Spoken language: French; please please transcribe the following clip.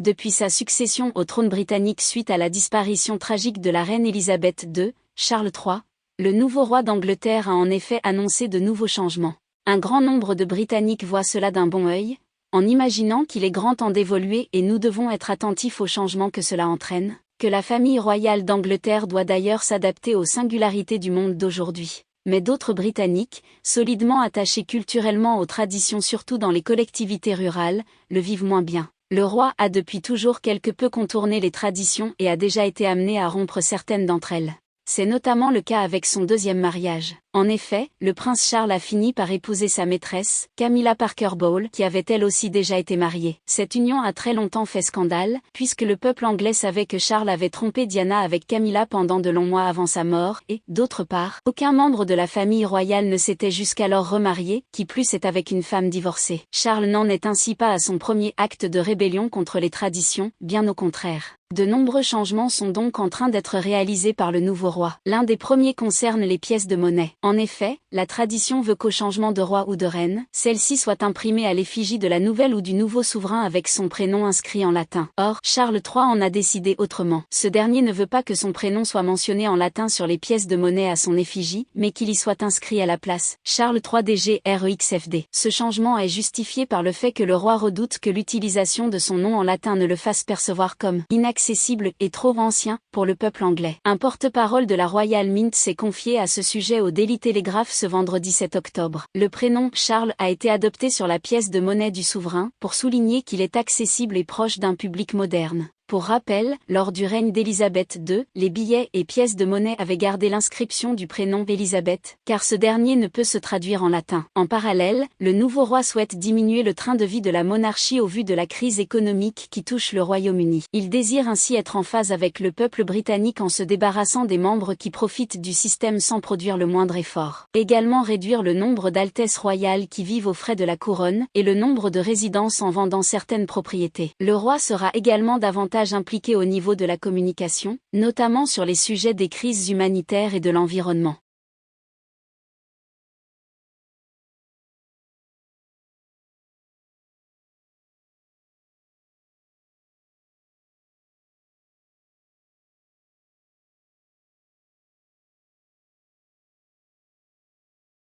Depuis sa succession au trône britannique suite à la disparition tragique de la reine Élisabeth II, Charles III, le nouveau roi d'Angleterre a en effet annoncé de nouveaux changements. Un grand nombre de Britanniques voient cela d'un bon œil, en imaginant qu'il est grand temps d'évoluer et nous devons être attentifs aux changements que cela entraîne, que la famille royale d'Angleterre doit d'ailleurs s'adapter aux singularités du monde d'aujourd'hui. Mais d'autres Britanniques, solidement attachés culturellement aux traditions surtout dans les collectivités rurales, le vivent moins bien. Le roi a depuis toujours quelque peu contourné les traditions et a déjà été amené à rompre certaines d'entre elles. C'est notamment le cas avec son deuxième mariage. En effet, le prince Charles a fini par épouser sa maîtresse, Camilla Parker Bowles, qui avait elle aussi déjà été mariée. Cette union a très longtemps fait scandale, puisque le peuple anglais savait que Charles avait trompé Diana avec Camilla pendant de longs mois avant sa mort, et, d'autre part, aucun membre de la famille royale ne s'était jusqu'alors remarié, qui plus est avec une femme divorcée. Charles n'en est ainsi pas à son premier acte de rébellion contre les traditions, bien au contraire. De nombreux changements sont donc en train d'être réalisés par le nouveau roi. L'un des premiers concerne les pièces de monnaie. En effet, la tradition veut qu'au changement de roi ou de reine, celle-ci soit imprimée à l'effigie de la nouvelle ou du nouveau souverain avec son prénom inscrit en latin. Or, Charles III en a décidé autrement. Ce dernier ne veut pas que son prénom soit mentionné en latin sur les pièces de monnaie à son effigie, mais qu'il y soit inscrit à la place Charles III DGREXFD. Ce changement est justifié par le fait que le roi redoute que l'utilisation de son nom en latin ne le fasse percevoir comme inaccessible et trop ancien pour le peuple anglais. Un porte-parole de la Royal Mint s'est confié à ce sujet au Daily Telegraph ce vendredi 7 octobre. Le prénom Charles a été adopté sur la pièce de monnaie du souverain pour souligner qu'il est accessible et proche d'un public moderne. Pour rappel, lors du règne d'Élisabeth II, les billets et pièces de monnaie avaient gardé l'inscription du prénom Élisabeth, car ce dernier ne peut se traduire en latin. En parallèle, le nouveau roi souhaite diminuer le train de vie de la monarchie au vu de la crise économique qui touche le Royaume-Uni. Il désire ainsi être en phase avec le peuple britannique en se débarrassant des membres qui profitent du système sans produire le moindre effort. Également réduire le nombre d'altesses royales qui vivent aux frais de la couronne, et le nombre de résidences en vendant certaines propriétés. Le roi sera également davantage impliqué au niveau de la communication, notamment sur les sujets des crises humanitaires et de l'environnement.